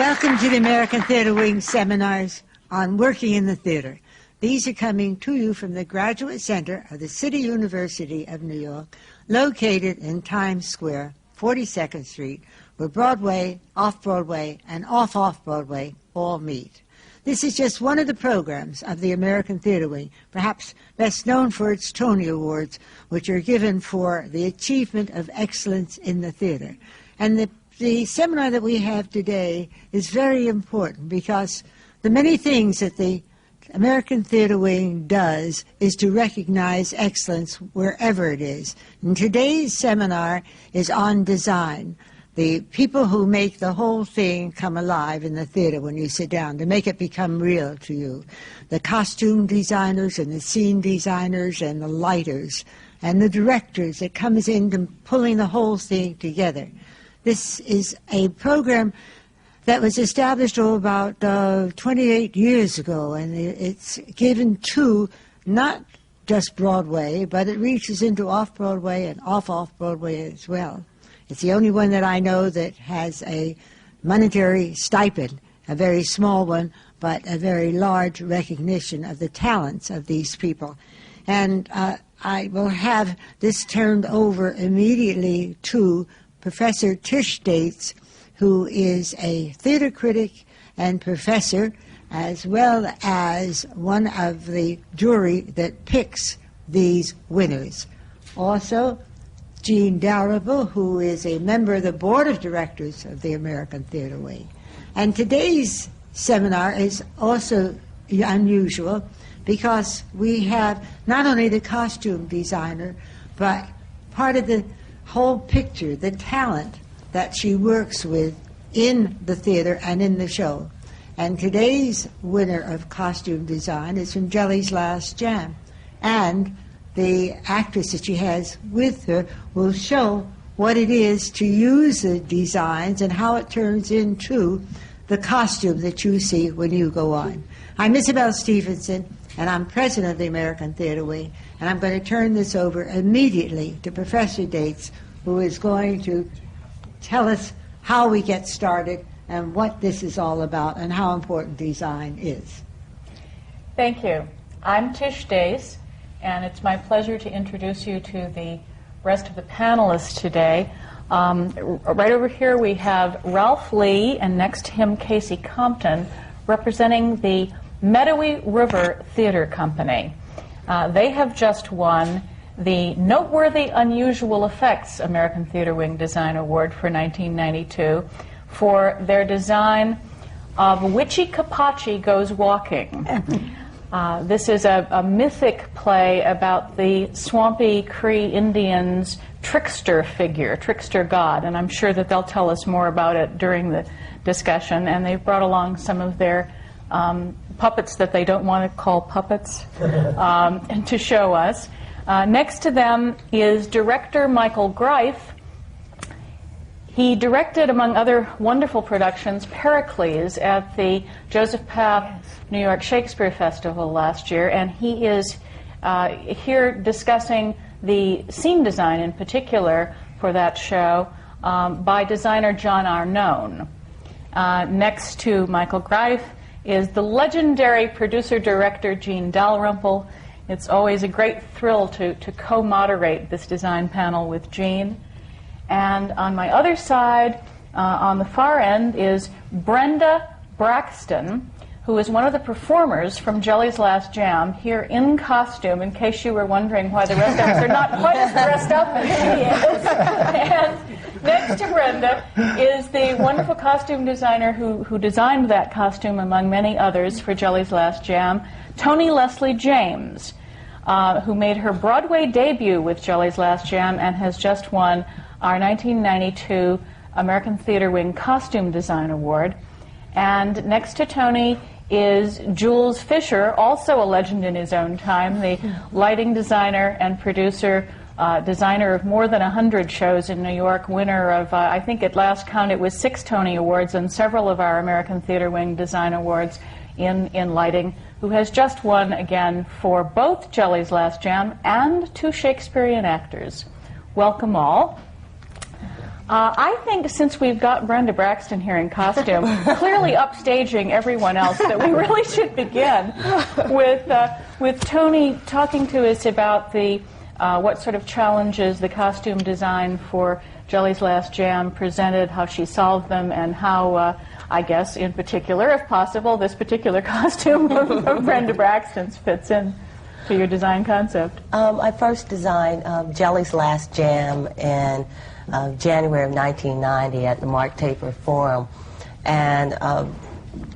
Welcome to the American Theatre Wing seminars on working in the theatre. These are coming to you from the Graduate Center of the City University of New York, located in Times Square, 42nd Street, where Broadway, off-Broadway, and off-Broadway all meet. This is just one of the programs of the American Theatre Wing, perhaps best known for its Tony Awards, which are given for the achievement of excellence in the theatre. And the seminar that we have today is very important because the many things that the American Theatre Wing does is to recognize excellence wherever it is. And today's seminar is on design. The people who make the whole thing come alive in the theater when you sit down, to make it become real to you. The costume designers and the scene designers and the lighters and the directors that comes into pulling the whole thing together. This is a program that was established about 28 years ago, and it's given to not just Broadway, but it reaches into off-Broadway and off-Broadway as well. It's the only one that I know that has a monetary stipend, a very small one, but a very large recognition of the talents of these people. And I will have this turned over immediately to Professor Tish Dates, who is a theater critic and professor, as well as one of the jury that picks these winners. Also, Jean Dalrymple, who is a member of the Board of Directors of the American Theatre Wing. And today's seminar is also unusual because we have not only the costume designer, but part of the whole picture, the talent that she works with in the theater and in the show. And today's winner of costume design is from Jelly's Last Jam. And the actress that she has with her will show what it is to use the designs and how it turns into the costume that you see when you go on. I'm Isabel Stevenson, and I'm president of the American Theatre Wing, and I'm going to turn this over immediately to Professor Dates, who is going to tell us how we get started and what this is all about and how important design is. Thank you. I'm Tish Dace, and it's my pleasure to introduce you to the rest of the panelists today. Right over here we have Ralph Lee, and next to him Casey Compton, representing the Mettawee River Theatre Company. They have just won the Noteworthy Unusual Effects American Theatre Wing Design Award for 1992 for their design of Wichikapache Goes Walking. This is a mythic play about the swampy Cree Indians' trickster figure, trickster god, and I'm sure that they'll tell us more about it during the discussion. And they've brought along some of their puppets that they don't want to call puppets to show us. Next to them is director Michael Greif. He directed, among other wonderful productions, Pericles at the Joseph Path New York Shakespeare Festival last year, and he is here discussing the scene design in particular for that show by designer John Arnone. Next to Michael Greif is the legendary producer-director Jean Dalrymple. It's always a great thrill to co-moderate this design panel with Jean. And on my other side, on the far end, is Brenda Braxton, who is one of the performers from Jelly's Last Jam, here in costume, in case you were wondering why the rest of us are not quite as dressed up as she is. And next to Brenda is the wonderful costume designer who designed that costume, among many others, for Jelly's Last Jam, Toni-Leslie James, who made her Broadway debut with Jelly's Last Jam and has just won our 1992 American Theatre Wing Costume Design Award. And next to Toni is Jules Fisher, also a legend in his own time, the lighting designer and producer, designer of more than 100 shows in New York, winner of, I think at last count it was 6 Tony Awards and several of our American Theatre Wing Design Awards in lighting, who has just won again for both Jelly's Last Jam and 2 Shakespearean Actors. Welcome all. I think since we've got Brenda Braxton here in costume, clearly upstaging everyone else, that we really should begin with Toni talking to us about the what sort of challenges the costume design for Jelly's Last Jam presented, how she solved them, and how, I guess, in particular, if possible, this particular costume of Brenda Braxton's fits in to your design concept. I first designed Jelly's Last Jam in January of 1990 at the Mark Taper Forum, and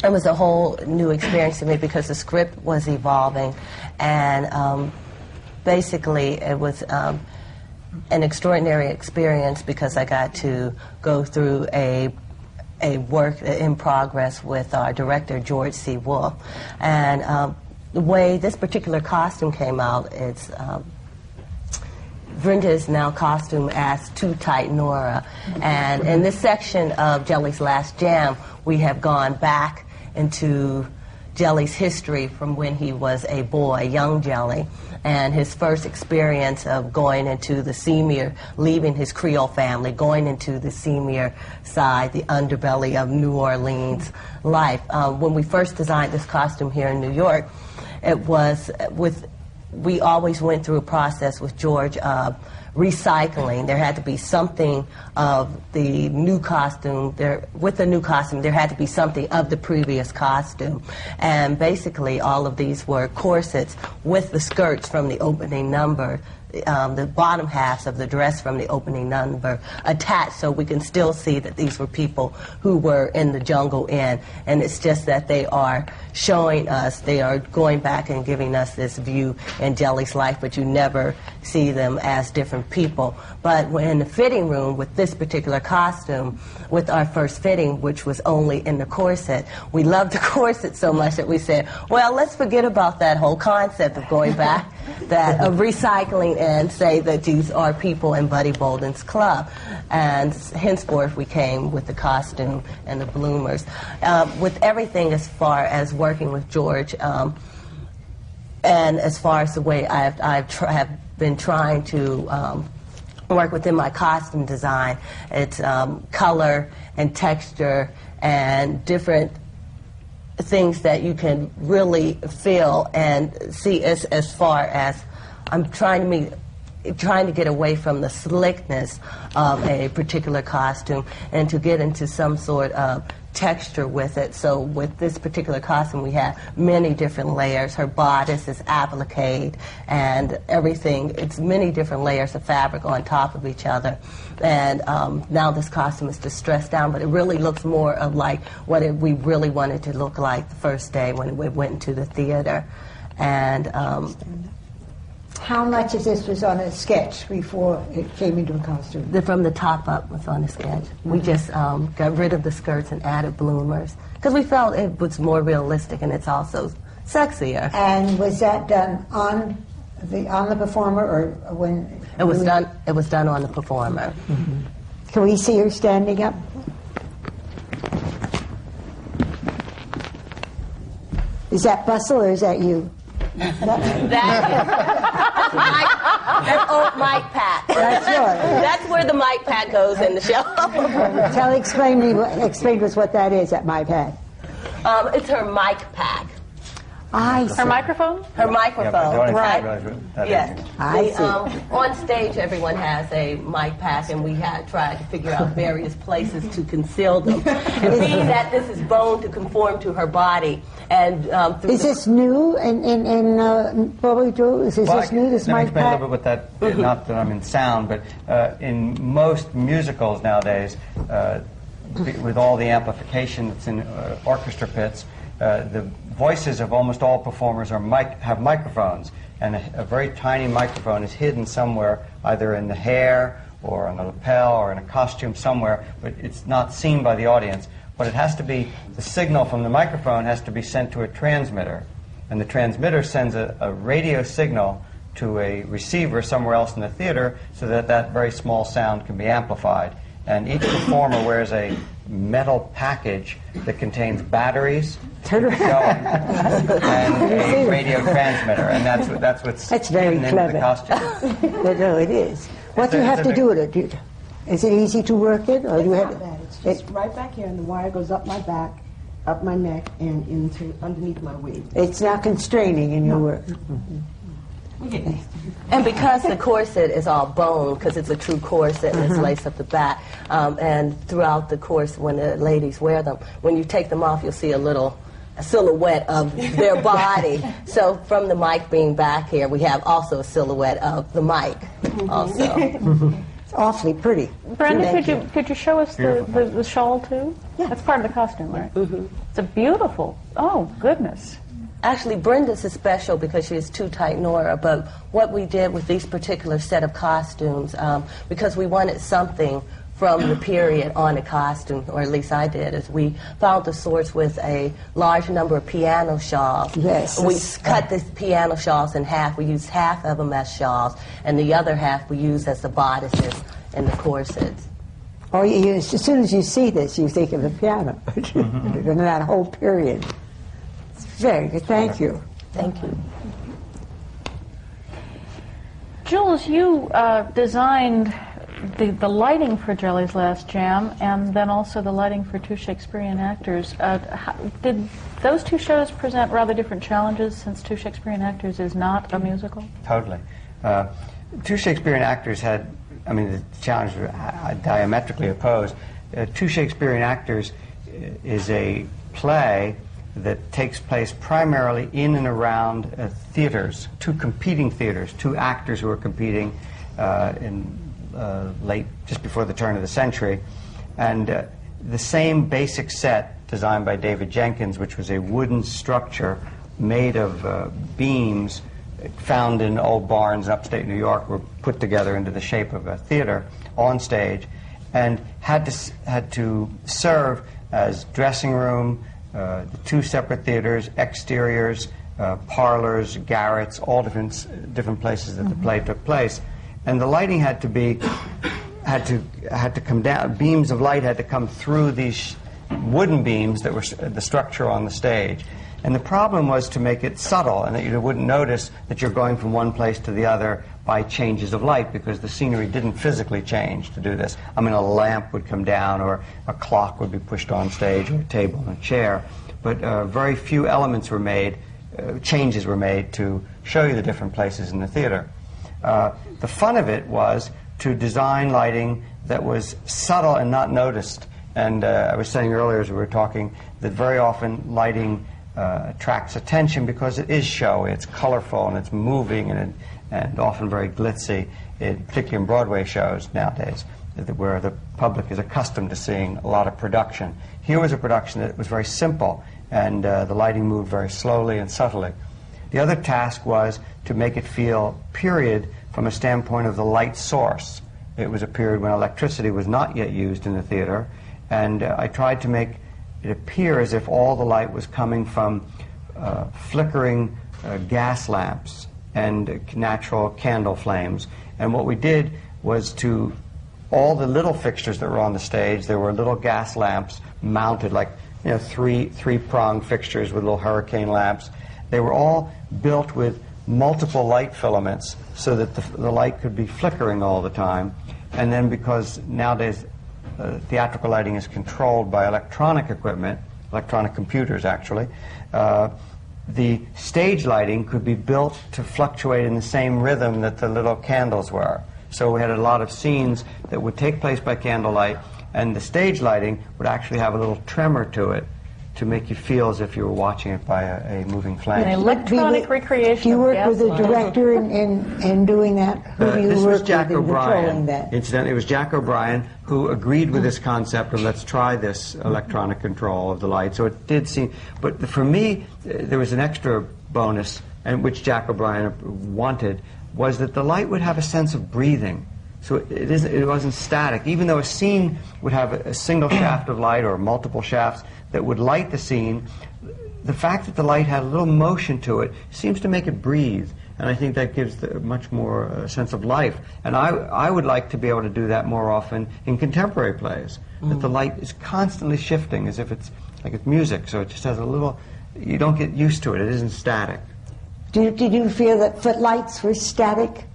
it was a whole new experience to me because the script was evolving, and basically it was an extraordinary experience because I got to go through a work in progress with our director, George C. Wolfe, and the way this particular costume came out, it's Brenda is now costumed as Too Tight Nora. And in this section of Jelly's Last Jam, we have gone back into Jelly's history from when he was a boy, young Jelly, and his first experience of going into the seamier, leaving his Creole family, going into the seamier side, the underbelly of New Orleans life. When we first designed this costume here in New York, it was we always went through a process with George of recycling. There had to be something of the new costume. With the new costume, there had to be something of the previous costume. And basically, all of these were corsets with the skirts from the opening number, the bottom halves of the dress from the opening number attached, so we can still see that these were people who were in the Jungle Inn. And it's just that they are showing us, they are going back and giving us this view in Jelly's life, but you never see them as different people. But when in the fitting room with this particular costume, with our first fitting, which was only in the corset, we loved the corset so much that we said, well, let's forget about that whole concept of going back, of recycling, and say that these are people in Buddy Bolden's club. And henceforth we came with the costume and the bloomers. With everything as far as working with George, and as far as the way I have been trying to work within my costume design, it's color and texture and different things that you can really feel and see as far as I'm trying to get away from the slickness of a particular costume and to get into some sort of texture with it. So with this particular costume, we have many different layers. Her bodice is appliqued and everything. It's many different layers of fabric on top of each other. And now this costume is distressed down, but it really looks more of like what we really wanted to look like the first day when we went into the theater. And how much of this was on a sketch before it came into a costume? From the top up was on a sketch. We just got rid of the skirts and added bloomers because we felt it was more realistic and it's also sexier. And was that done on the performer, or when? It was done. It was done on the performer. Mm-hmm. Can we see her standing up? Is that Bustle or is that you? That's old Mike Pat. That's yours. That's where the Mike Pat goes in the show. Explain to us what that is, that Mike Pat. It's her mic pack. I see. Her microphone? Her microphone, right. Yes. I see. On stage, everyone has a mic pack, and we had tried to figure out various places to conceal them. And being that this is bone to conform to her body, and is this new in Bobby Drew? Is this new? This mic pack? Let me explain a little bit with that. Not that I'm in sound, but in most musicals nowadays, with all the amplification that's in orchestra pits, the voices of almost all performers have microphones, and a very tiny microphone is hidden somewhere, either in the hair or on the lapel or in a costume somewhere, but it's not seen by the audience. But it has to be, the signal from the microphone has to be sent to a transmitter, and the transmitter sends a radio signal to a receiver somewhere else in the theater so that that very small sound can be amplified. And each performer wears a metal package that contains batteries and a radio transmitter, and that's what's very hidden clever. into the costume. No, it is. What do you have to do with it? Is it easy to work it, or It's do you not have? bad. It's just right back here, and the wire goes up my back, up my neck, and into underneath my wig. It's not constraining in your work. Okay. And because the corset is all bone, because it's a true corset and it's laced up the back, and throughout the course when the ladies wear them, when you take them off, you'll see a silhouette of their body. So from the mic being back here, we have also a silhouette of the mic also. It's awfully pretty. Brenda, could you show us the shawl too? Yeah. That's part of the costume, right? It's a beautiful. Oh goodness. Actually, Brenda's is special because she is too tight Nora, but what we did with these particular set of costumes, because we wanted something from the period on the costume, or at least I did, is we found the source with a large number of piano shawls. Yes. We cut the piano shawls in half. We used half of them as shawls, and the other half we used as the bodices and the corsets. Oh, as soon as you see this, you think of the piano. In that whole period. It's very good. Thank you. Thank you. Jules, you designed the lighting for Jelly's Last Jam, and then also the lighting for Two Shakespearean Actors. Did those two shows present rather different challenges, since Two Shakespearean Actors is not a musical? Totally. Two Shakespearean Actors had, the challenges were diametrically opposed. Two Shakespearean Actors is a play that takes place primarily in and around theaters, two competing theaters, two actors who are competing just before the turn of the century. And the same basic set designed by David Jenkins, which was a wooden structure made of beams found in old barns in upstate New York, were put together into the shape of a theater on stage, and had to serve as dressing room, the two separate theaters, exteriors, parlors, garrets, all different places that the play took place. And the lighting had to come down. Beams of light had to come through these wooden beams that were the structure on the stage. And the problem was to make it subtle, and that you wouldn't notice that you're going from one place to the other by changes of light, because the scenery didn't physically change to do this. A lamp would come down, or a clock would be pushed on stage, or a table and a chair. But very few elements were made, changes were made to show you the different places in the theater. The fun of it was to design lighting that was subtle and not noticed. And I was saying earlier as we were talking that very often lighting attracts attention because it is showy, it's colorful, and it's moving, and often very glitzy, particularly in Broadway shows nowadays, where the public is accustomed to seeing a lot of production. Here was a production that was very simple, and the lighting moved very slowly and subtly. The other task was to make it feel period from a standpoint of the light source. It was a period when electricity was not yet used in the theater, and I tried to make it appear as if all the light was coming from flickering gas lamps and natural candle flames. And what we did was to all the little fixtures that were on the stage, there were little gas lamps mounted, like three-pronged fixtures with little hurricane lamps. They were all built with multiple light filaments so that the light could be flickering all the time. And then, because nowadays theatrical lighting is controlled by electronic equipment, electronic computers actually, the stage lighting could be built to fluctuate in the same rhythm that the little candles were. So we had a lot of scenes that would take place by candlelight, and the stage lighting would actually have a little tremor to it to make you feel as if you were watching it by a moving flame. An electronic recreation. Do you work of with the gaslight. director in doing that? Who do you This work was Jack with in O'Brien. controlling that? Incidentally, it was Jack O'Brien who agreed with this concept of let's try this electronic control of the light. So it did seem, but for me, there was an extra bonus, and which Jack O'Brien wanted, was that the light would have a sense of breathing. So it wasn't static. Even though a scene would have a single shaft of light or multiple shafts that would light the scene, the fact that the light had a little motion to it seems to make it breathe. And I think that gives much more sense of life. And I would like to be able to do that more often in contemporary plays, that the light is constantly shifting as if it's like it's music. So it just has a little, you don't get used to it. It isn't static. Did you feel that footlights were static?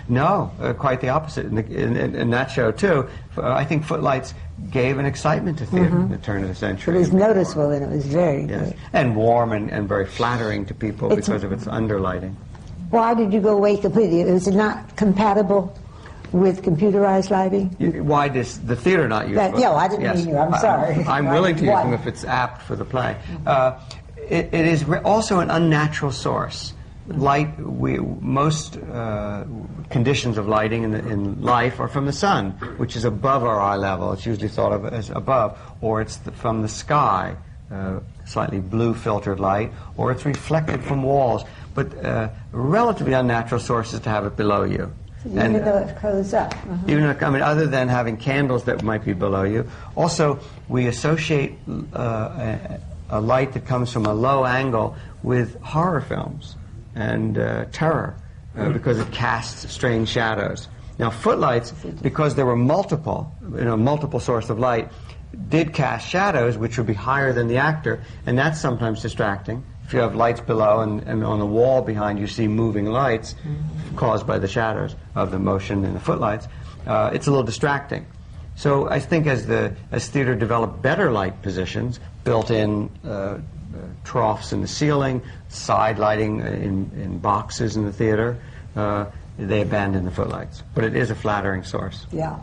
No, quite the opposite. In that show, too, I think footlights gave an excitement to theater in the turn of the century. It was noticeable, and it was very yes. good. And warm and very flattering to people because of its underlighting. Why did you go away completely? Was it not compatible with computerized lighting? Why does the theater not use them? Yeah, I didn't mean you. I'm sorry. I'm willing to use them if it's apt for the play. It is also an unnatural source. Light, most conditions of lighting in life are from the sun, which is above our eye level. It's usually thought of as above, or it's from the sky, slightly blue filtered light, or it's reflected from walls. But relatively unnatural sources to have it below you. Even though it goes up. Even though, I mean, other than having candles that might be below you. Also, we associate a light that comes from a low angle with horror films and terror because it casts strange shadows. Now, footlights, because there were multiple source of light, did cast shadows which would be higher than the actor, and that's sometimes distracting. If you have lights below and on the wall behind you see moving lights caused by the shadows of the motion in the footlights, it's a little distracting. So I think as theater developed better light positions, built-in troughs in the ceiling, side lighting in boxes in the theater, they abandoned the footlights. But it is a flattering source. Yeah.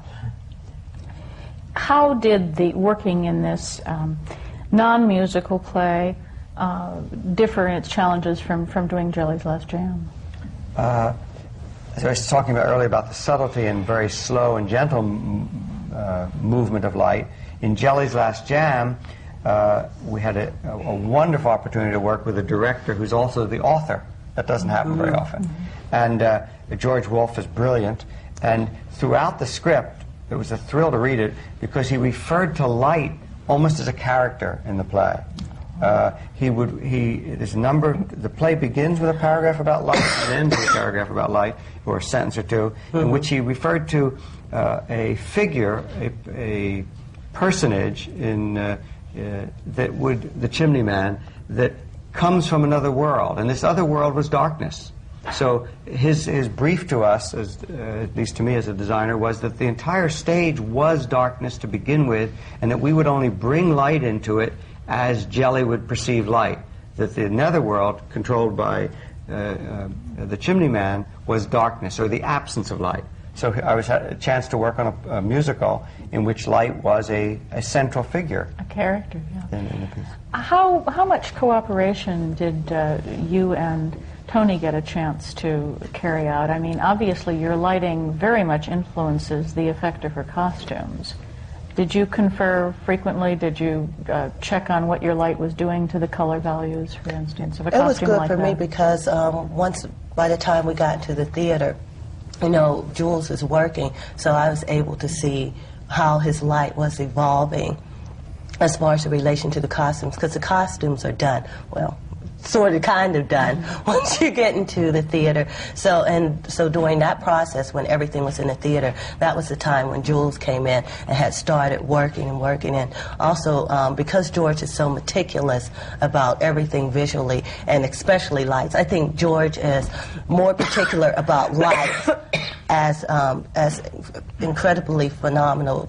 How did the working in this non-musical play differ in its challenges from doing Jelly's Last Jam? As I was talking about earlier about the subtlety and very slow and gentle movement of light, in Jelly's Last Jam, we had a wonderful opportunity to work with a director who's also the author. That doesn't happen very often. And George Wolfe is brilliant. And throughout the script, it was a thrill to read it because he referred to light almost as a character in the play. The play begins with a paragraph about light and ends with a paragraph about light, or a sentence or two, in which he referred to a figure, a personage the chimney man, that comes from another world, and this other world was darkness. So his brief to us, at least to me as a designer, was that the entire stage was darkness to begin with, and that we would only bring light into it as Jelly would perceive light. That the netherworld, controlled by the chimney man, was darkness, or the absence of light. So I had a chance to work on a musical in which light was a central figure. A character, yeah. In the piece. How much cooperation did you and Toni get a chance to carry out? I mean, obviously your lighting very much influences the effect of her costumes. Did you confer frequently? Did you check on what your light was doing to the color values, for instance, of a costume like that? It was good for me because by the time we got to the theater, Jules is working, so I was able to see how his light was evolving as far as the relation to the costumes, because the costumes are done, well, sort of kind of done once you get into the theater. So during that process, when everything was in the theater, that was the time when Jules came in and had started working. And also because George is so meticulous about everything visually, and especially lights, I think George is more particular about lights as incredibly phenomenal.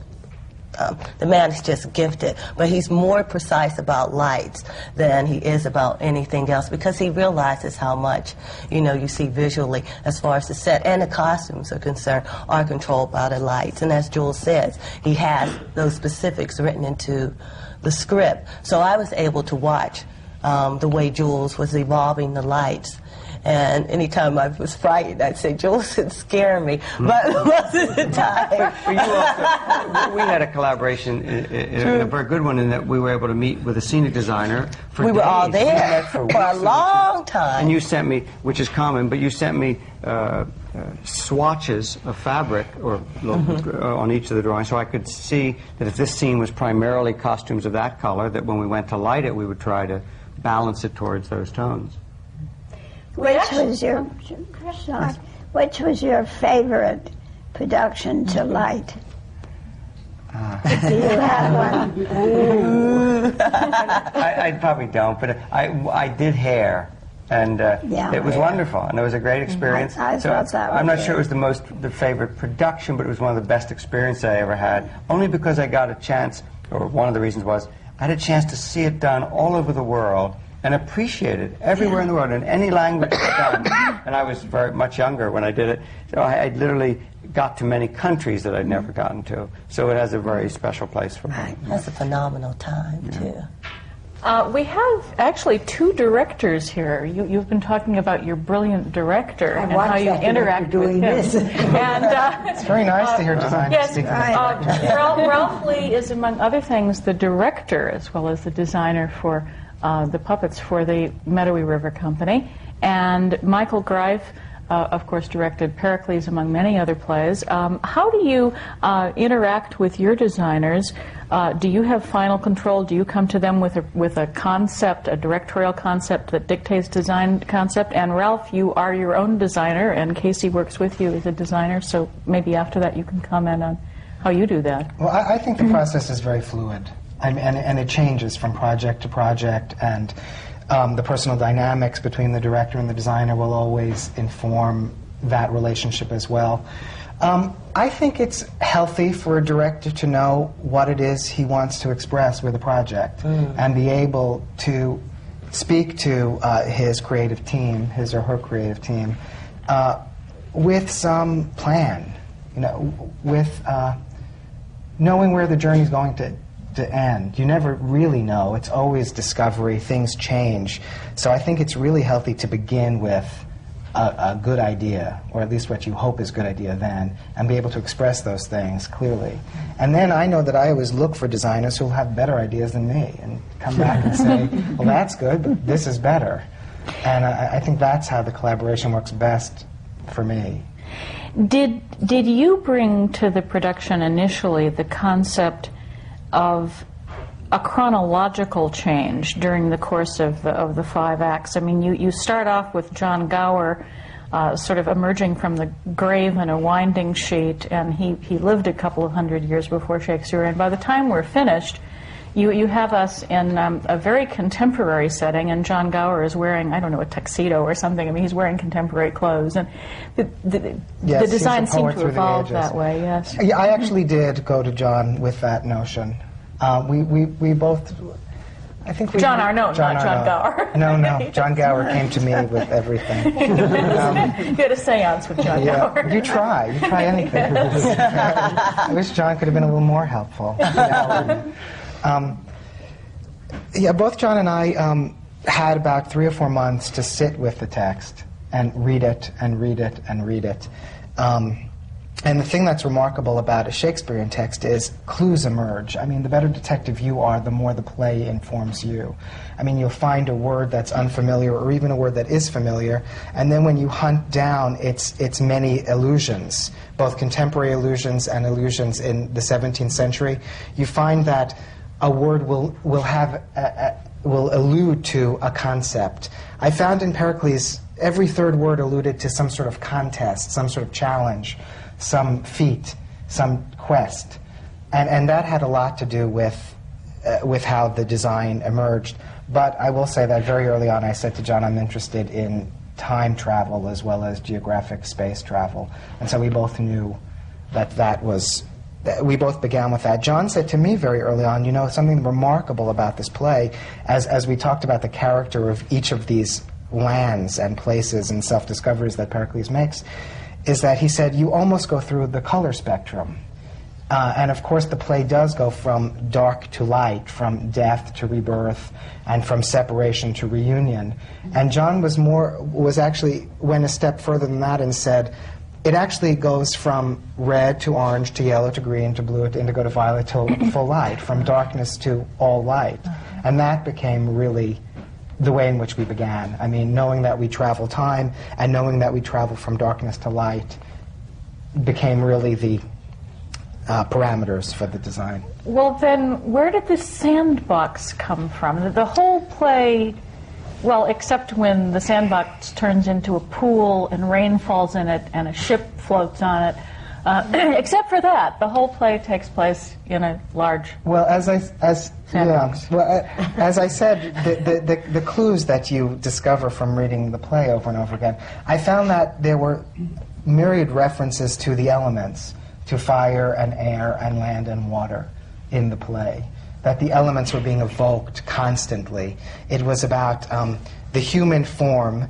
The man is just gifted, but he's more precise about lights than he is about anything else, because he realizes how much, you see visually as far as the set and the costumes are concerned are controlled by the lights. And as Jules says, he has those specifics written into the script. So I was able to watch the way Jules was evolving the lights. And anytime I was frightened, I'd say, Jules, it scared me. But most of the time... For you also, we had a collaboration, a very good one, in that we were able to meet with a scenic designer for We were days. all there for a long time. And you sent me, which is common, but you sent me swatches of fabric on each of the drawings, so I could see that if this scene was primarily costumes of that color, that when we went to light it, we would try to balance it towards those tones. Which was your favorite production to light? Do you have one? I probably don't, but I did hair. And Yeah. it was wonderful, and it was a great experience. I thought that was I'm not good. sure it was the favorite production, but it was one of the best experiences I ever had, only because I got a chance, or one of the reasons was, I had a chance to see it done all over the world and appreciate it everywhere in the world, in any language it's done. And I was very much younger when I did it, so I literally got to many countries that I'd never gotten to. So it has a very special place for me. That's a phenomenal time, too. We have actually two directors here. You've been talking about your brilliant director and how you interact doing with him. this. And It's very nice to hear designers yes, speak of it. Ralph Lee is, among other things, the director as well as the designer for the puppets for the Mettawee River Company. And Michael Greif, of course, directed Pericles, among many other plays. How do you interact with your designers? Do you have final control? Do you come to them with a concept, a directorial concept that dictates design concept? And Ralph, you are your own designer, and Casey works with you as a designer, so maybe after that you can comment on how you do that. Well, I think the process is very fluid, and it changes from project to project, and the personal dynamics between the director and the designer will always inform that relationship as well. I think it's healthy for a director to know what it is he wants to express with a project and be able to speak to his creative team, his or her creative team, with some plan, with knowing where the journey's going to end. You never really know. It's always discovery. Things change. So I think it's really healthy to begin with a good idea, or at least what you hope is a good idea then, and be able to express those things clearly. And then I know that I always look for designers who will have better ideas than me and come back and say, well, that's good, but this is better. And I think that's how the collaboration works best for me. Did you bring to the production initially the concept of a chronological change during the course of the 5 acts? I mean, you start off with John Gower sort of emerging from the grave in a winding sheet, and he lived a couple of hundred years before Shakespeare, and by the time we're finished, you have us in a very contemporary setting, and John Gower is wearing, I don't know, a tuxedo or something. I mean, he's wearing contemporary clothes, and the design seemed to evolve that way, yes. Yeah, I actually did go to John with that notion. We both, I think we... John Arnault, not John Gower. No, John Gower came to me with everything. You had a seance with John Gower. You try anything. I wish John could have been a little more helpful. Both John and I had about 3 or 4 months to sit with the text and read it and read it and read it. And the thing that's remarkable about a Shakespearean text is clues emerge. I mean, the better detective you are, the more the play informs you. I mean, you'll find a word that's unfamiliar or even a word that is familiar, and then when you hunt down its many allusions, both contemporary allusions and allusions in the 17th century, you find that a word will allude to a concept. I found in Pericles, every third word alluded to some sort of contest, some sort of challenge, some feat, some quest. And that had a lot to do with how the design emerged. But I will say that very early on I said to John, I'm interested in time travel as well as geographic space travel. And so we both knew we both began with that. John said to me very early on, something remarkable about this play, as we talked about the character of each of these lands and places and self-discoveries that Pericles makes, is that he said, you almost go through the color spectrum. And of course the play does go from dark to light, from death to rebirth, and from separation to reunion. And John actually went a step further than that and said, it actually goes from red to orange to yellow to green to blue to indigo to violet to full light, from darkness to all light. And that became really the way in which we began. I mean, knowing that we travel time and knowing that we travel from darkness to light became really the parameters for the design. Well, then, where did the sandbox come from? The whole play, well, except when the sandbox turns into a pool and rain falls in it and a ship floats on it, Except for that, the whole play takes place in a large Well, as I said, the clues that you discover from reading the play over and over again, I found that there were myriad references to the elements, to fire and air and land and water in the play. That the elements were being evoked constantly. It was about the human form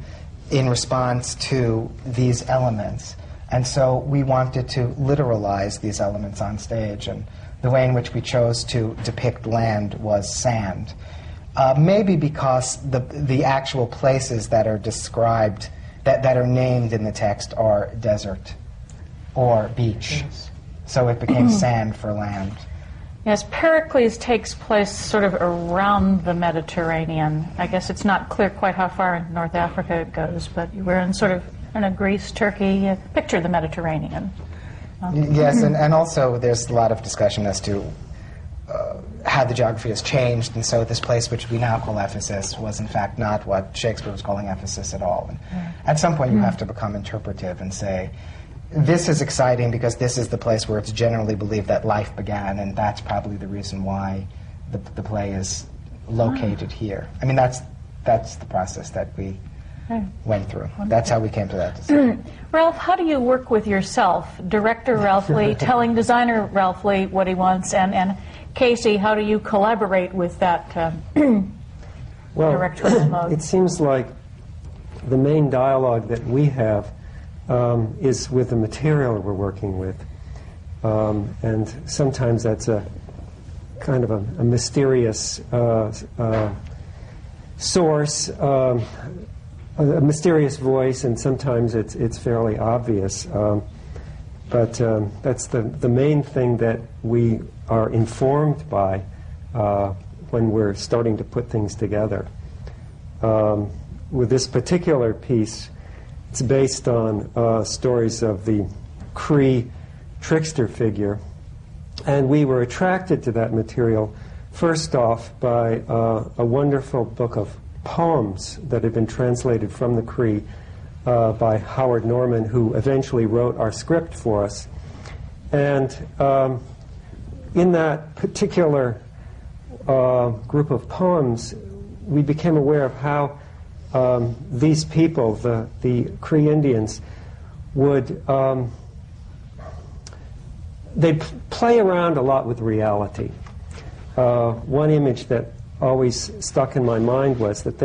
in response to these elements. And so we wanted to literalize these elements on stage, and the way in which we chose to depict land was sand. Maybe because the actual places that are described, that are named in the text, are desert or beach. Yes. So it became sand for land. Yes, Pericles takes place sort of around the Mediterranean. I guess it's not clear quite how far in North Africa it goes, but we're in sort of Greece, Turkey. Picture the Mediterranean. Yes, and also there's a lot of discussion as to how the geography has changed, and so this place which we now call Ephesus was in fact not what Shakespeare was calling Ephesus at all. And at some point you have to become interpretive and say, this is exciting because this is the place where it's generally believed that life began, and that's probably the reason why the play is located here. I mean, that's the process that we went through. That's how we came to that decision. Ralph, how do you work with yourself? Director Ralph Lee telling designer Ralph Lee what he wants, and Casey, how do you collaborate with that directorial mode? It seems like the main dialogue that we have is with the material we're working with. And sometimes that's a kind of a mysterious source, a mysterious voice, and sometimes it's fairly obvious. But that's the main thing that we are informed by when we're starting to put things together. With this particular piece, it's based on stories of the Cree trickster figure, and we were attracted to that material first off by a wonderful book of poems that had been translated from the Cree by Howard Norman, who eventually wrote our script for us. And in that particular group of poems, we became aware of how these people, the Cree Indians, would they'd play around a lot with reality. One image that always stuck in my mind was that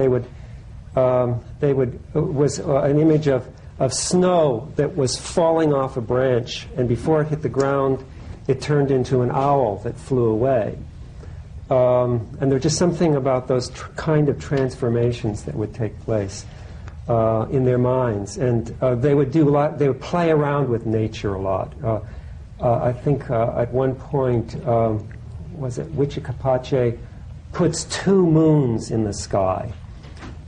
was an image of snow that was falling off a branch, and before it hit the ground, it turned into an owl that flew away. And there's just something about those kind of transformations that would take place in their minds, and they would do a lot. They would play around with nature a lot. I think at one point, was it Wichikapache puts 2 moons in the sky,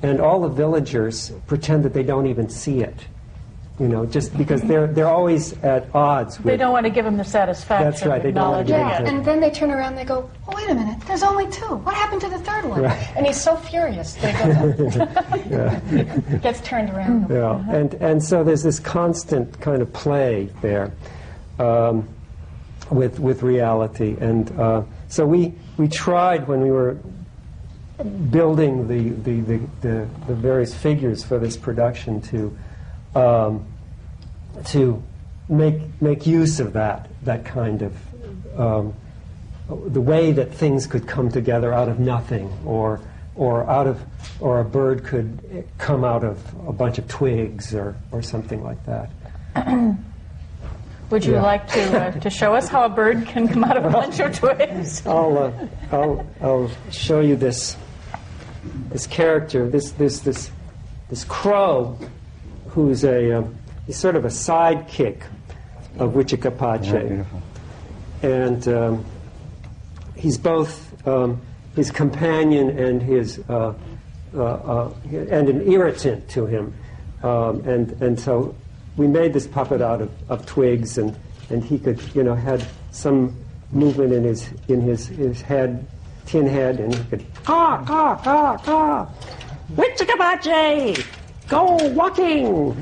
and all the villagers pretend that they don't even see it. You know, just because they're always at odds with... They don't want to give him the satisfaction. That's right, they don't want to give him and then they turn around and they go, oh, wait a minute, there's only 2. What happened to the third one? Right. And he's so furious. They go, gets turned around. Yeah, and so there's this constant kind of play there with reality. And so we tried, when we were building the various figures for this production, to make use of that kind of the way that things could come together out of nothing, or a bird could come out of a bunch of twigs or something like that. Would you like to show us how a bird can come out of a bunch of twigs? I'll show you this character, this crow, who's he's sort of a sidekick of Wichikapache, and he's both his companion and and an irritant to him, and so we made this puppet out of twigs, and he could, had some movement in his head, tin head, and he could caw caw caw caw, Wichikapache go walking.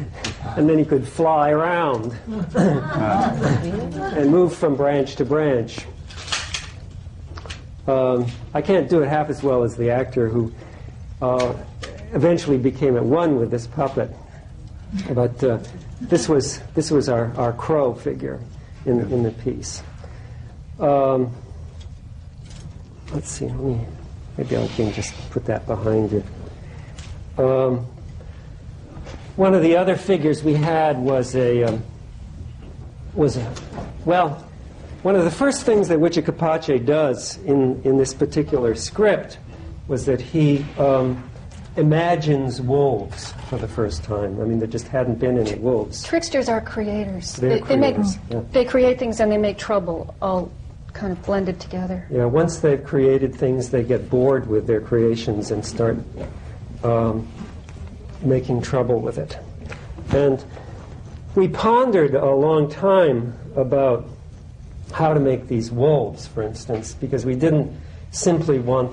and then he could fly around and move from branch to branch. I can't do it half as well as the actor who eventually became at one with this puppet. But this was our crow figure in the piece. Let's see. Maybe I can just put that behind it. One of the other figures we had was one of the first things that Wichikapache does in this particular script was that he imagines wolves for the first time. I mean, there just hadn't been any wolves. Tricksters are creators. They're creators. They create things and they make trouble, all kind of blended together. Yeah, once they've created things, they get bored with their creations and start making trouble with it. And we pondered a long time about how to make these wolves, for instance, because we didn't simply want,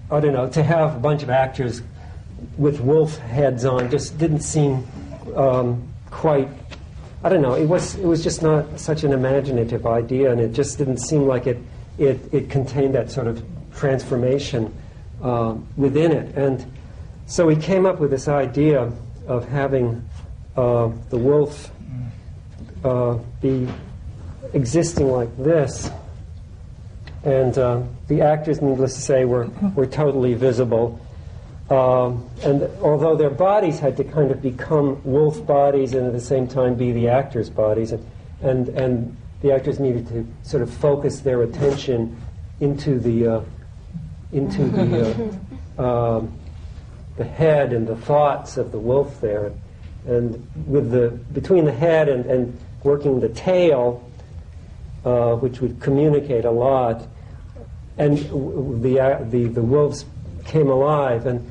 I don't know, to have a bunch of actors with wolf heads on. Just didn't seem quite, I don't know, it was just not such an imaginative idea, and it just didn't seem like it contained that sort of transformation within it. And so we came up with this idea of having the wolf be existing like this, and the actors, needless to say, were totally visible. And although their bodies had to kind of become wolf bodies and at the same time be the actors' bodies, and the actors needed to sort of focus their attention into the head and the thoughts of the wolf there, and with between the head and working the tail, which would communicate a lot, and the wolves came alive, and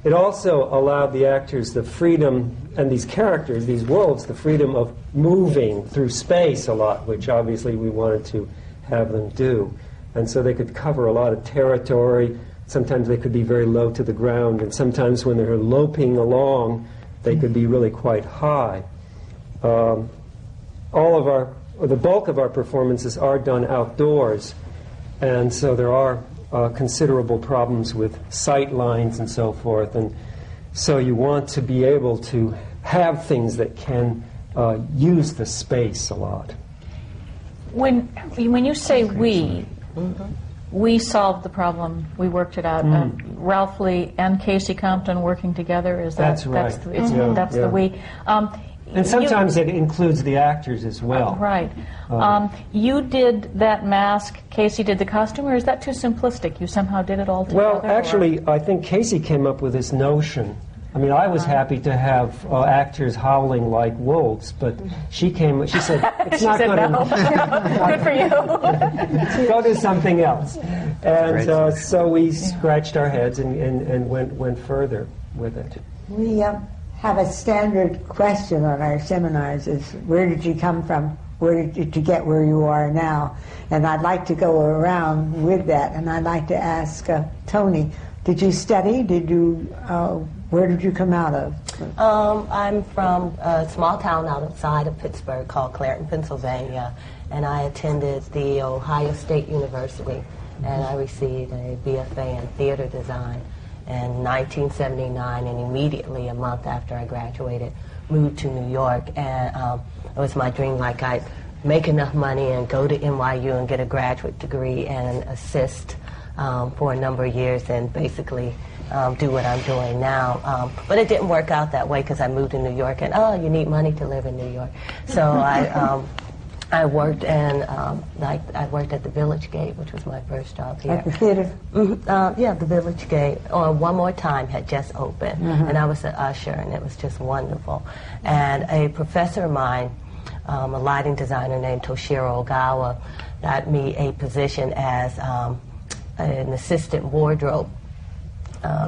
it also allowed the actors the freedom, and these characters, these wolves, the freedom of moving through space a lot, which obviously we wanted to have them do. And so they could cover a lot of territory. Sometimes they could be very low to the ground, and sometimes when they're loping along, they could be really quite high. The bulk of our performances are done outdoors, and so there are considerable problems with sight lines and so forth, and so you want to be able to have things that can use the space a lot. When you say we solved the problem, we worked it out. Ralph Lee and Casey Compton working together, is that? That's right. That's the we. And sometimes it includes the actors as well. Right. You did that mask, Casey did the costume, or is that too simplistic? You somehow did it all together? Well, actually, I think Casey came up with this notion. I mean, I was happy to have actors howling like wolves, but she said, it's not going to... No. Good for you. Go do something else. And so we scratched our heads and went further with it. We have a standard question on our seminars is, where did you come from? Where did you get where you are now? And I'd like to go around with that, and I'd like to ask Toni, did you study? Where did you come out of? I'm from a small town outside of Pittsburgh called Clairton, Pennsylvania, and I attended the Ohio State University, and I received a BFA in theater design in 1979, and immediately, a month after I graduated, moved to New York, and it was my dream, like I'd make enough money and go to NYU and get a graduate degree and assist for a number of years and basically do what I'm doing now. But it didn't work out that way because I moved to New York, and you need money to live in New York. So I worked I worked at the Village Gate, which was my first job here. At the theater? Yeah, the Village Gate. One More Time had just opened, and I was an usher, and it was just wonderful. And a professor of mine, a lighting designer named Toshiro Ogawa, got me a position as an assistant wardrobe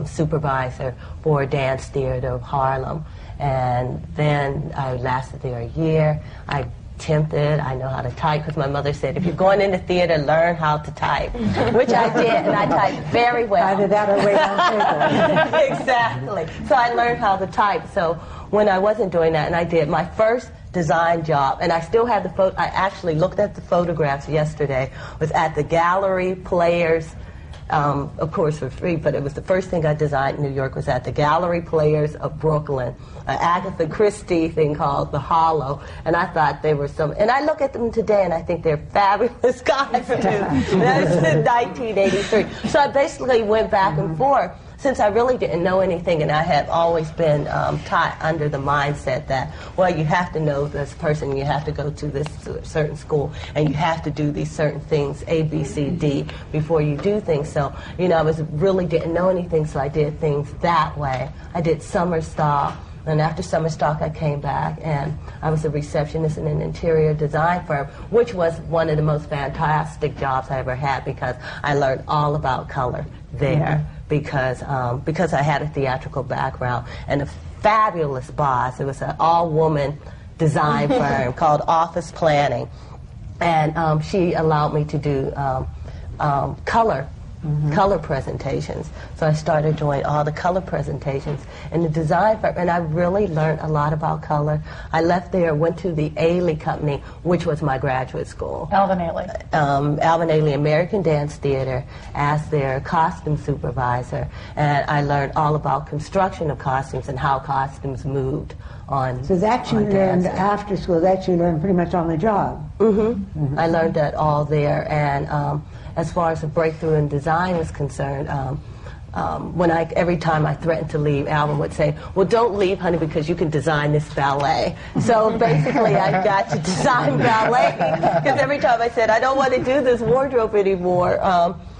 supervisor for Dance Theater of Harlem. And then I lasted there a year. I tempted. I know how to type because my mother said, if you're going into theater, learn how to type, which I did, and I typed very well. Either that or wait on paper. Exactly. So I learned how to type. So when I wasn't doing that, and I did my first design job, and I still have the photo. I actually looked at the photographs yesterday. Was at the Gallery Players. Of course for free, but it was the first thing I designed in New York was at the Gallery Players of Brooklyn, an Agatha Christie thing called The Hollow, and I thought they were some, and I look at them today and I think they're fabulous costumes. That's in 1983. So I basically went back and forth. Since I really didn't know anything, and I had always been taught under the mindset that, well, you have to know this person, you have to go to this certain school, and you have to do these certain things, A, B, C, D, before you do things. So, you know, I really didn't know anything, so I did things that way. I did summer stock, and after summer stock, I came back, and I was a receptionist in an interior design firm, which was one of the most fantastic jobs I ever had because I learned all about color there. Because I had a theatrical background and a fabulous boss. It was an all-woman design firm called Office Planning, and she allowed me to do color presentations. So I started doing all the color presentations in the design firm, and I really learned a lot about color. I left there, went to the Ailey Company, which was my graduate school. Alvin Ailey. Alvin Ailey American Dance Theater as their costume supervisor, and I learned all about construction of costumes and how costumes moved on. So that you learned after school, that you learned pretty much on the job. I learned that all there, and as far as the breakthrough in design was concerned, every time I threatened to leave, Alvin would say, well, don't leave, honey, because you can design this ballet. So basically, I got to design ballet, because every time I said, I don't want to do this wardrobe anymore,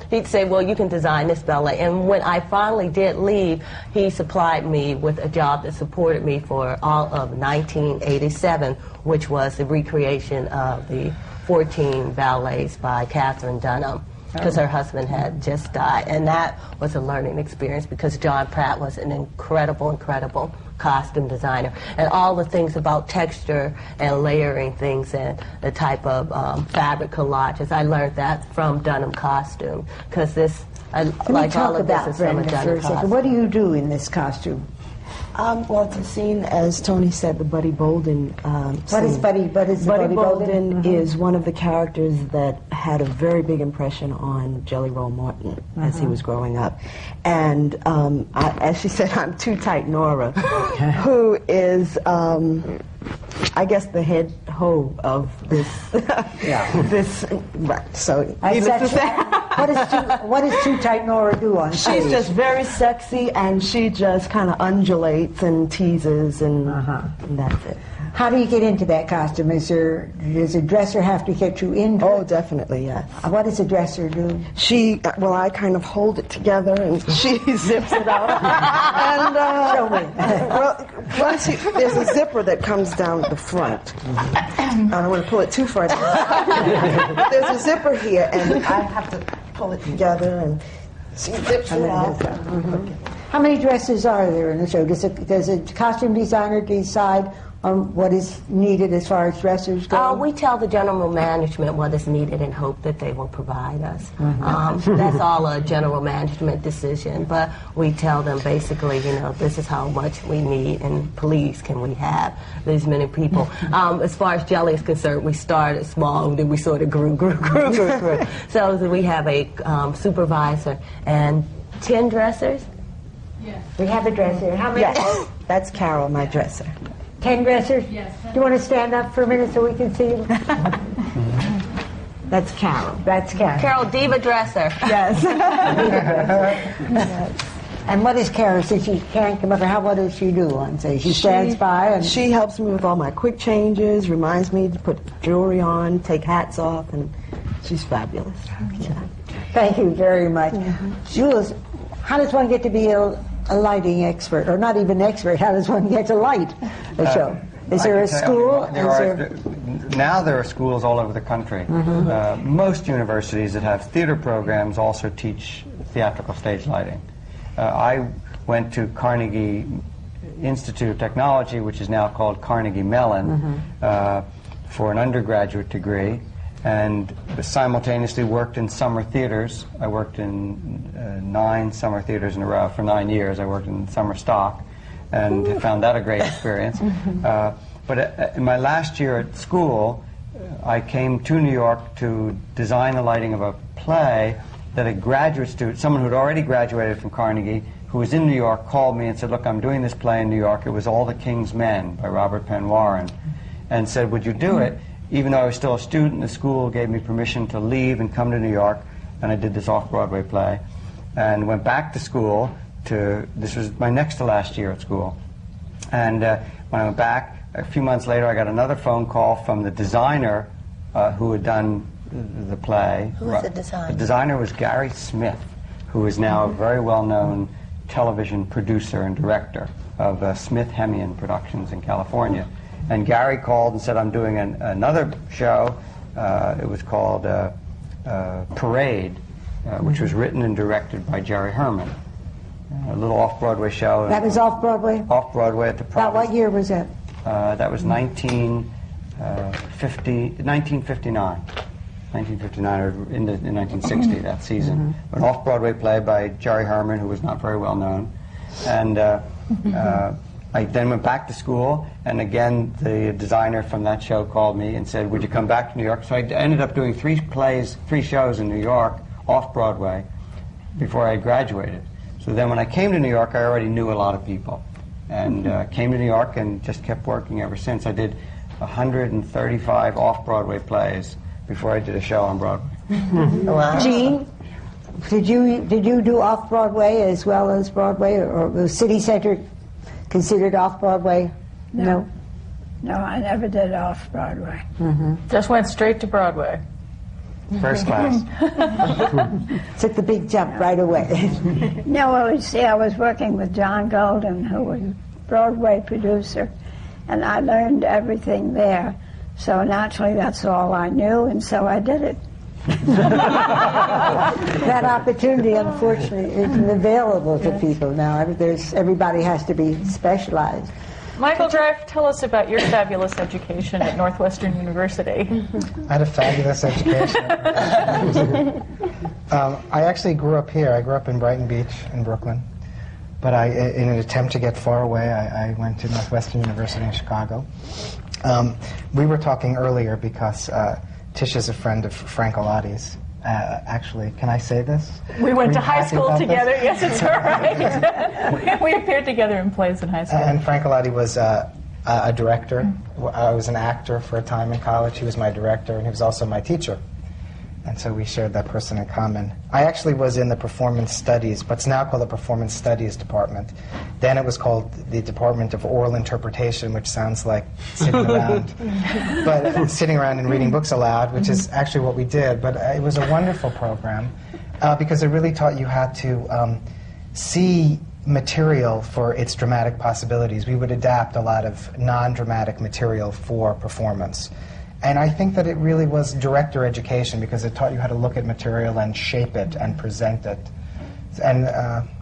he'd say, well, you can design this ballet. And when I finally did leave, he supplied me with a job that supported me for all of 1987, which was the recreation of the 14 ballets by Katherine Dunham, because her husband had just died. And that was a learning experience because John Pratt was an incredible, incredible costume designer. And all the things about texture and layering things and the type of fabric collages, I learned that from Dunham Costume. Because this, like all of this, is from a Dunham costume. What do you do in this costume? Well, it's a scene, as Tony said, the Buddy Bolden What is Buddy Bolden is one of the characters that had a very big impression on Jelly Roll Morton as he was growing up. And as she said, I'm Too Tight Nora, who is, I guess, the head hoe of this. This, right, so needless to say. What does Too Tight Nora do on stage? She's just very sexy, and she just kind of undulates and teases, and that's it. How do you get into that costume? Does a dresser have to get you into it? Oh, definitely, yes. What does a dresser do? Well, I kind of hold it together, and she zips it out. And, Show me. well, there's a zipper that comes down the front. I don't want to pull it too far down. But there's a zipper here, and I have to pull it together, and she zips it out. How many dresses are there in the show? Does a costume designer decide on what is needed as far as dressers go? We tell the general management what is needed and hope that they will provide us. That's all a general management decision, but we tell them basically, you know, this is how much we need, and please, can we have these many people? As far as Jelly is concerned, we started small, and then we sort of grew. So we have a supervisor and 10 dressers. Yes. We have a dresser. How many? Yes, that's Carol, my dresser. 10 dressers? Yes. Do you want to stand up for a minute so we can see you? That's Carol. That's Carol. Carol, diva dresser. Yes. Yes. And what is Carol, since she can't come up, what does she do on stage? She stands by and... She helps me with all my quick changes, reminds me to put jewelry on, take hats off, and she's fabulous. Yeah. Thank you very much. Jules, how does one get to be a lighting expert, or not even expert? How does one get to light a show? Is there a school? Now there are schools all over the country. Most universities that have theater programs also teach theatrical stage lighting. I went to Carnegie Institute of Technology, which is now called Carnegie Mellon, for an undergraduate degree, and simultaneously worked in summer theaters. I worked in 9 summer theaters in a row for 9 years. I worked in summer stock, and found that a great experience. But in my last year at school, I came to New York to design the lighting of a play that a graduate student, someone who'd already graduated from Carnegie, who was in New York, called me and said, look, I'm doing this play in New York. It was All the King's Men by Robert Penn Warren, and said, would you do it? Even though I was still a student, the school gave me permission to leave and come to New York, and I did this off-Broadway play, and went back to school. This was my next to last year at school. And when I went back, a few months later, I got another phone call from the designer who had done the play. Who was the designer? The designer was Gary Smith, who is now a very well-known television producer and director of Smith Hemian Productions in California. And Gary called and said, I'm doing another show. It was called Parade, which was written and directed by Jerry Herman. A little off-Broadway show. That was off-Broadway? Off-Broadway at the Province. About what year was that? That was 1959. 1959 or in 1960, that season. An off-Broadway play by Jerry Herman, who was not very well known. And I then went back to school, and again the designer from that show called me and said, would you come back to New York? So I ended up doing 3 shows in New York, off-Broadway, before I graduated. So then when I came to New York, I already knew a lot of people, and came to New York and just kept working ever since. I did 135 off-Broadway plays before I did a show on Broadway. Wow. Jean, did you do off-Broadway as well as Broadway, or was City Center considered off-Broadway? No. No, I never did off-Broadway. Just went straight to Broadway. First class. Took the big jump right away. No, well, you see, I was working with John Golden, who was a Broadway producer, and I learned everything there. So naturally, that's all I knew, and so I did it. That opportunity, unfortunately, isn't available to people now. Everybody has to be specialized. Michael Greif, tell us about your fabulous education at Northwestern University. I had a fabulous education. I actually grew up here. I grew up in Brighton Beach in Brooklyn. But in an attempt to get far away, I went to Northwestern University in Chicago. We were talking earlier because Tish is a friend of Frank Elati's. Actually, can I say this? We went to high school together. Yes, it's all right. We appeared together in plays in high school. And Frank Elati was a director. I was an actor for a time in college. He was my director, and he was also my teacher. And so we shared that person in common. I actually was in the Performance Studies, what's now called the Performance Studies Department. Then it was called the Department of Oral Interpretation, which sounds like sitting around. But sitting around and reading books aloud, which is actually what we did. But it was a wonderful program because it really taught you how to see material for its dramatic possibilities. We would adapt a lot of non-dramatic material for performance. And I think that it really was director education because it taught you how to look at material and shape it and present it. And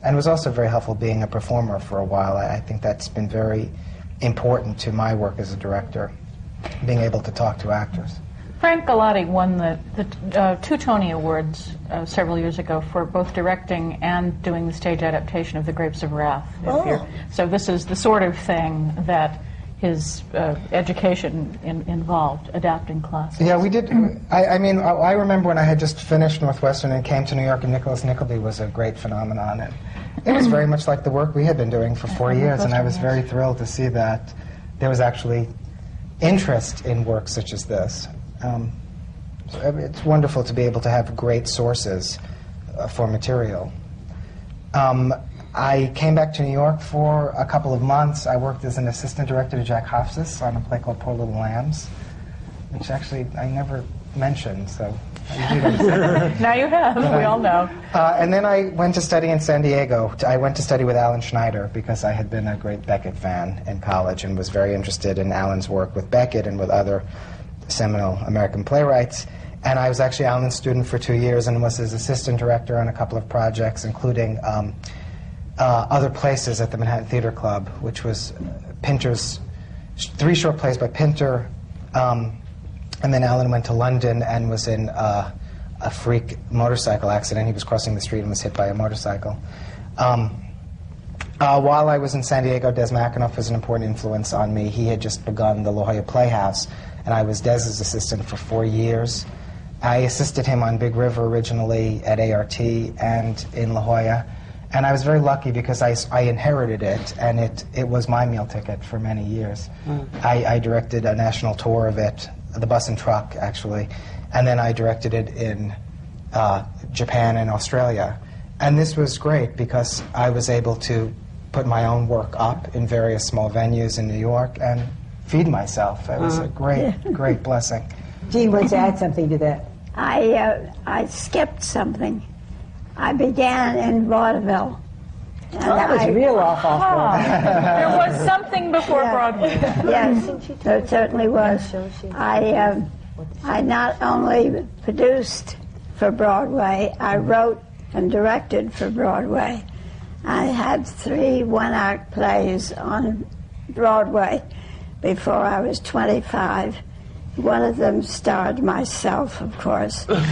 it was also very helpful being a performer for a while. I think that's been very important to my work as a director, being able to talk to actors. Frank Elati won the 2 Tony Awards several years ago for both directing and doing the stage adaptation of The Grapes of Wrath. So this is the sort of thing that his education involved, adapting classes. Yeah, we did. I mean, I remember when I had just finished Northwestern and came to New York, and Nicholas Nickleby was a great phenomenon. And it was very much like the work we had been doing for 4 years, and I was very thrilled to see that there was actually interest in work such as this. So it's wonderful to be able to have great sources for material. I came back to New York for a couple of months. I worked as an assistant director to Jack Hofstas on a play called Poor Little Lambs, which actually I never mentioned, so I usually don't say that. Now you have, we all know. And then I went to study in San Diego. I went to study with Alan Schneider because I had been a great Beckett fan in college and was very interested in Alan's work with Beckett and with other seminal American playwrights. And I was actually Alan's student for 2 years and was his assistant director on a couple of projects, including Other Places at the Manhattan Theatre Club, which was Pinter's 3 short plays by Pinter, And then Alan went to London and was in a freak motorcycle accident. He was crossing the street and was hit by a motorcycle. While I was in San Diego, Des McAnuff was an important influence on me. He had just begun the La Jolla Playhouse, and I was Des's assistant for 4 years. I assisted him on Big River originally at ART and in La Jolla. And I was very lucky because I inherited it, and it was my meal ticket for many years. I directed a national tour of it, the bus and truck, actually. And then I directed it in Japan and Australia. And this was great because I was able to put my own work up in various small venues in New York and feed myself. It was a great, great blessing. Jean wants to add something to that. I skipped something. I began in vaudeville. And that was real off Broadway. There was something before Broadway. Yes, there certainly was. I not only produced for Broadway, I wrote and directed for Broadway. I had 3 one-act plays on Broadway before I was 25. One of them starred myself, of course. And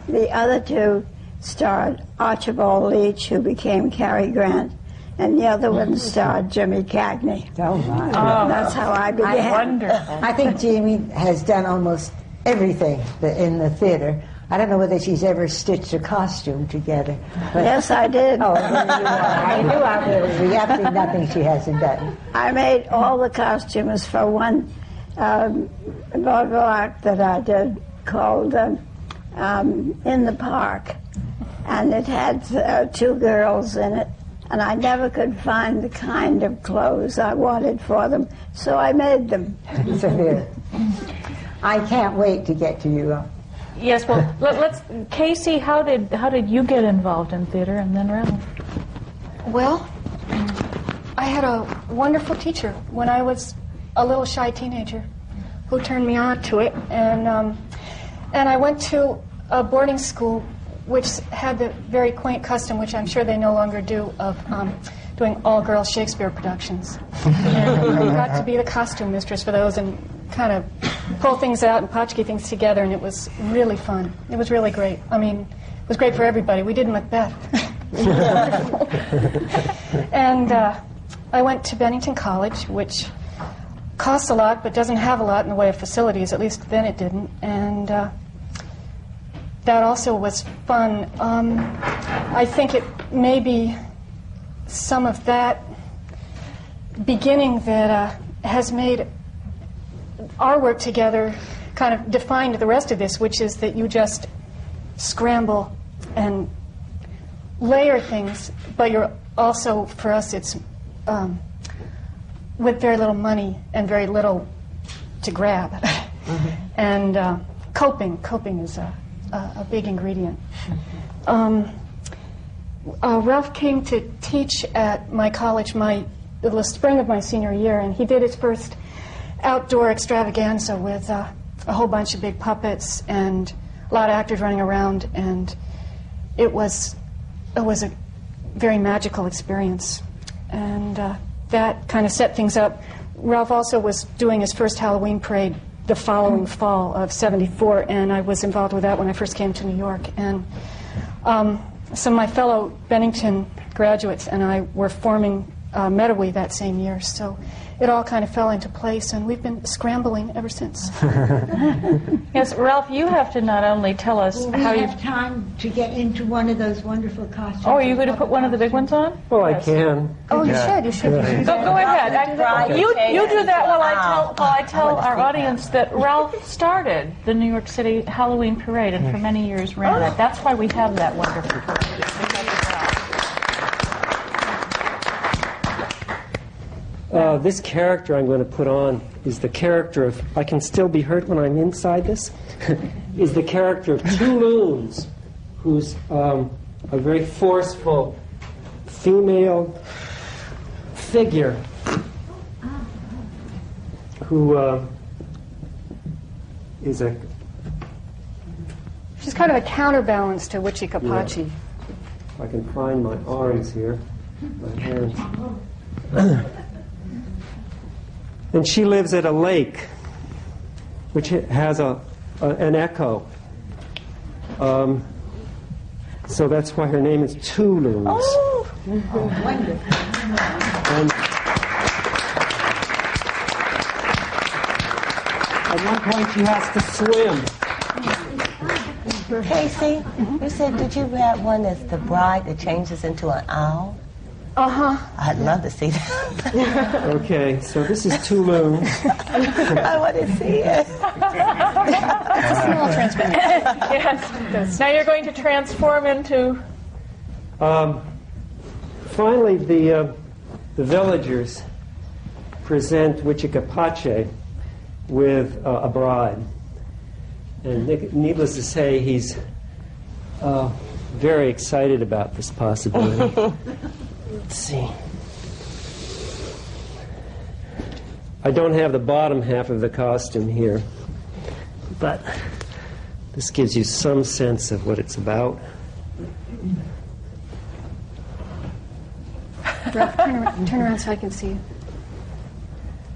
the other 2 starred Archibald Leach, who became Cary Grant, and the other one starred Jimmy Cagney. Oh, my. That's how I began. Wonderful. I think Jamie has done almost everything in the theater. I don't know whether she's ever stitched a costume together. But Yes, I did. Oh, I knew I would. There's absolutely nothing she hasn't done. I made all the costumes for one vaudeville act that I did called In the Park. And it had 2 girls in it. And I never could find the kind of clothes I wanted for them, so I made them. So there. I can't wait to get to you. Yes, well, let's. Casey, how did you get involved in theater, and then Ralph? Well, I had a wonderful teacher when I was a little shy teenager who turned me on to it, and I went to a boarding school which had the very quaint custom, which I'm sure they no longer do, of doing all-girl Shakespeare productions. And I got to be the costume mistress for those and kind of pull things out and potchkey things together, and it was really fun. It was really great. I mean, it was great for everybody. We did Macbeth. And I went to Bennington College, which costs a lot but doesn't have a lot in the way of facilities. At least then it didn't. And that also was fun. I think it may be some of that beginning that has made our work together kind of defined the rest of this, which is that you just scramble and layer things, but you're also, for us, it's with very little money and very little to grab. And coping is a big ingredient. Ralph came to teach at my college the spring of my senior year, and he did his first outdoor extravaganza with a whole bunch of big puppets and a lot of actors running around, and it was a very magical experience, and that kind of set things up. Ralph also was doing his first Halloween parade the following fall of '74, and I was involved with that when I first came to New York. And some of my fellow Bennington graduates and I were forming Mettawee that same year, so it all kind of fell into place, and we've been scrambling ever since. Yes, Ralph, you have to not only tell us Will we how have time to get into one of those wonderful costumes? Oh, are you going to put one of the big ones on? Well, Yes. I can. Oh, you should. Go ahead. You do that while I tell our audience that Ralph started the New York City Halloween Parade and for many years ran it. That's why we have that wonderful parade. This character I'm going to put on is the character of, I can still be hurt when I'm inside this, is the character of 2 loons, who's a very forceful female figure who is a... She's kind of a counterbalance to Wichikapache. Yeah. If I can find my arms here, my hands. And she lives at a lake, which has an echo. So that's why her name is Two Loons. Oh, wonderful. And at one point she has to swim. Casey, you said, did you have one that's the bride that changes into an owl? Uh-huh. I'd love to see that. Okay, so this is Two Loons. I want to see it. It's a small transformation. Yes. Now you're going to transform into... Finally, the villagers present Wichikapache with a bride. And needless to say, he's very excited about this possibility. Let's see. I don't have the bottom half of the costume here, but this gives you some sense of what it's about. Ralph, turn around so I can see you.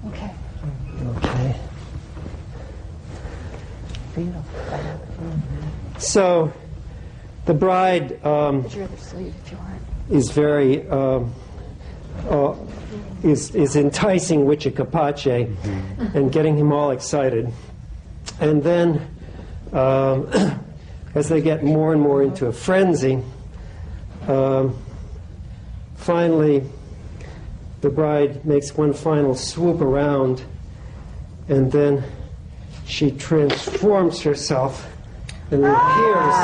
Okay. Okay. So, the bride Your other sleeve, if you want. is very is enticing Wichikapache and getting him all excited, and then as they get more and more into a frenzy, finally the bride makes one final swoop around, and then she transforms herself and appears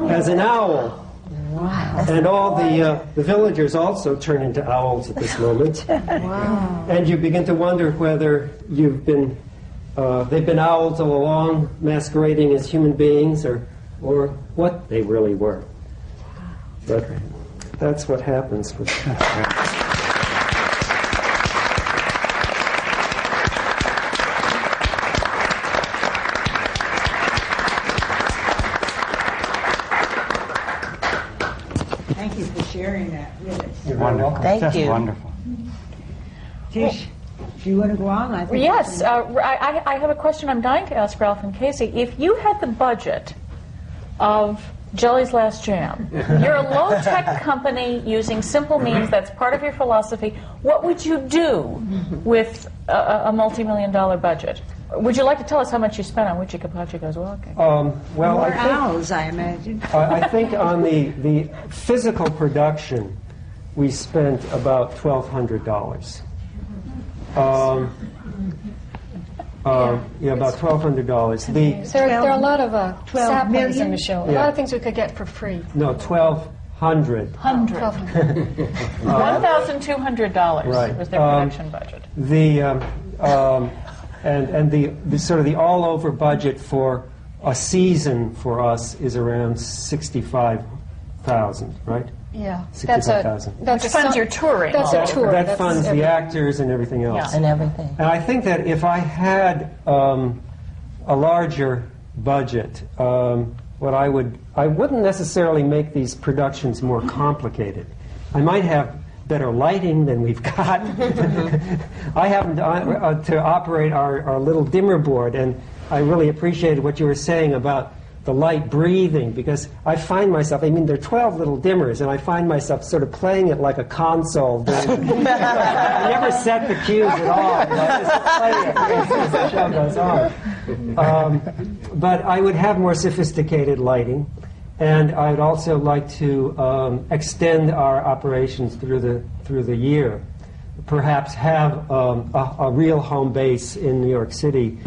as an owl. Wow. And all the villagers also turn into owls at this moment. Wow. And you begin to wonder whether they've been owls all along, masquerading as human beings, or what they really were. But that's what happens with Thank you for sharing that with us. You're wonderful. Thank Just you. wonderful. Tish, do you want to go on? I think Yes, I have a question I'm dying to ask Ralph and Casey. If you had the budget of Jelly's Last Jam, you're a low-tech company using simple means, that's part of your philosophy, what would you do with a multi-million-dollar budget? Would you like to tell us how much you spent on Wichikapache Goes Walking? well, more I think, owls, I imagine. I think on the physical production, we spent about $1,200. Yeah, about $1,200. There are a lot of 12 saplings million? in the show. A Yeah. lot of things we could get for free. No, 1,200. $1,200 Right. was their production budget. The and the sort of the all-over budget for a season for us is around $65,000, right? Yeah. 65,000. That's Which funds your touring. That's a tour. That That's funds the everything. actors and everything else. And everything. And I think that if I had a larger budget, I wouldn't necessarily make these productions more complicated. I might have better lighting than we've got. I happen to operate our little dimmer board, and I really appreciated what you were saying about the light breathing, because I find myself, there are 12 little dimmers, and I find myself sort of playing it like a console. I never set the cues at all. I just play it as the show goes on. But I would have more sophisticated lighting, and I'd also like to extend our operations through the year. Perhaps have a real home base in New York City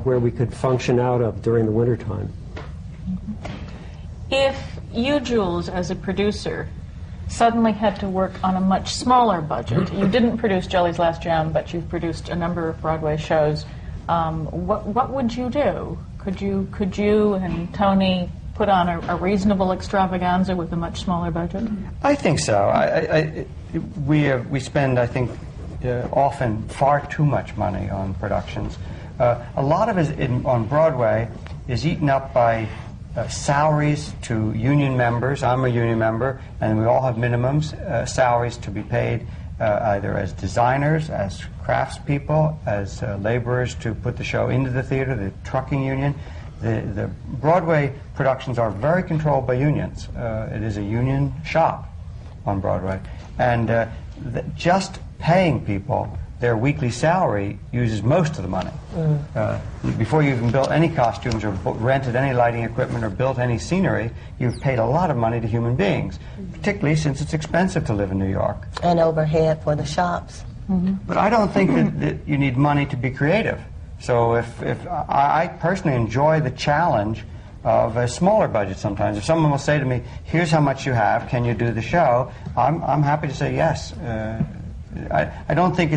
where we could function out of during the wintertime. If you, Jules, as a producer, suddenly had to work on a much smaller budget, you didn't produce Jelly's Last Jam, but you've produced a number of Broadway shows, what would you do? Could you and Toni put on a reasonable extravaganza with a much smaller budget? I think so. We spend, I think, often far too much money on productions. A lot of it on Broadway is eaten up by salaries to union members. I'm a union member, and we all have minimums, salaries to be paid, either as designers, as craftspeople, as laborers to put the show into the theater, the trucking union. The Broadway productions are very controlled by unions. It is a union shop on Broadway. And just paying people their weekly salary uses most of the money. Before you even built any costumes or rented any lighting equipment or built any scenery, you've paid a lot of money to human beings, particularly since it's expensive to live in New York. And overhead for the shops. But I don't think that you need money to be creative. So if I personally enjoy the challenge of a smaller budget sometimes. If someone will say to me, here's how much you have, can you do the show? I'm happy to say yes. I don't think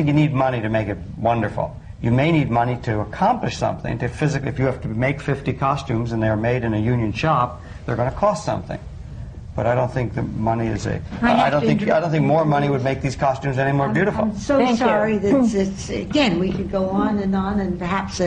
you need money to make it wonderful. You may need money to accomplish something, to physically, if you have to make 50 costumes and they're made in a union shop, they're going to cost something. But I don't think the money is I don't think more money would make these costumes any more beautiful. I'm so sorry that it's, again, we could go on, and perhaps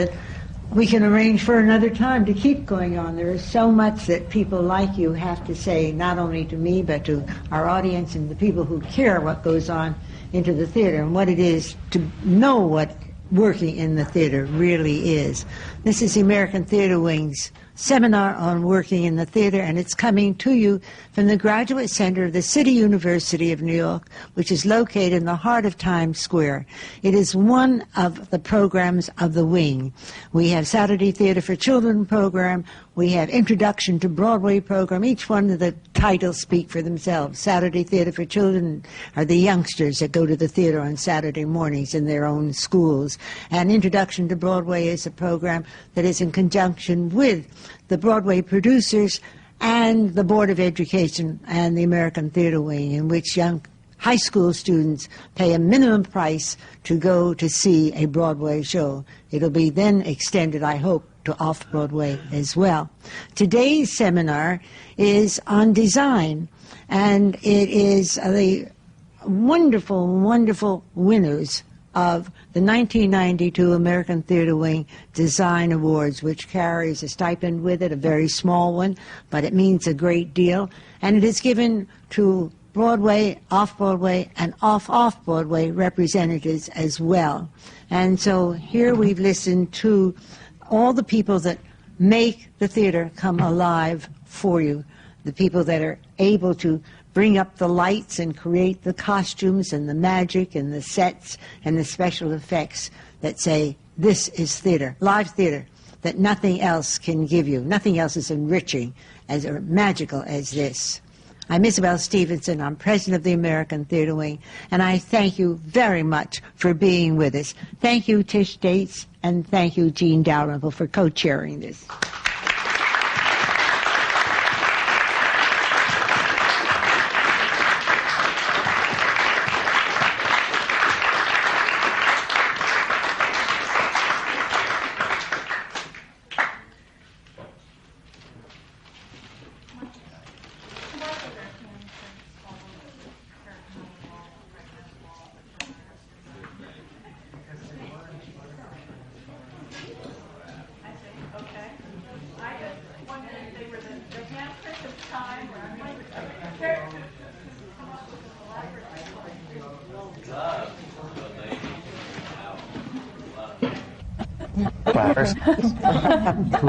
we can arrange for another time to keep going on. There is so much that people like you have to say, not only to me, but to our audience and the people who care what goes on into the theater and what it is to know what working in the theater really is. This is the American Theater Wing's seminar on working in the theater, and it's coming to you from the Graduate Center of the City University of New York, which is located in the heart of Times Square. It is one of the programs of the Wing. We have Saturday Theater for Children program. We have Introduction to Broadway program. Each one of the titles speak for themselves. Saturday Theater for Children are the youngsters that go to the theater on Saturday mornings in their own schools. And Introduction to Broadway is a program that is in conjunction with the Broadway producers and the Board of Education and the American Theater Wing, in which young high school students pay a minimum price to go to see a Broadway show. It'll be then extended, I hope, to off-Broadway as well. Today's seminar is on design, and it is the wonderful, wonderful winners of the 1992 American Theater Wing Design Awards, which carries a stipend with it, a very small one, but it means a great deal. And it is given to Broadway, off-Broadway, and off-Broadway representatives as well. And so here we've listened to all the people that make the theater come alive for you, the people that are able to bring up the lights and create the costumes and the magic and the sets and the special effects that say, this is theater, live theater, that nothing else can give you. Nothing else is enriching as or magical as this. I'm Isabel Stevenson. I'm president of the American Theater Wing, and I thank you very much for being with us. Thank you, Tish Dates, and thank you, Jean Dalrymple, for co-chairing this. Clappers.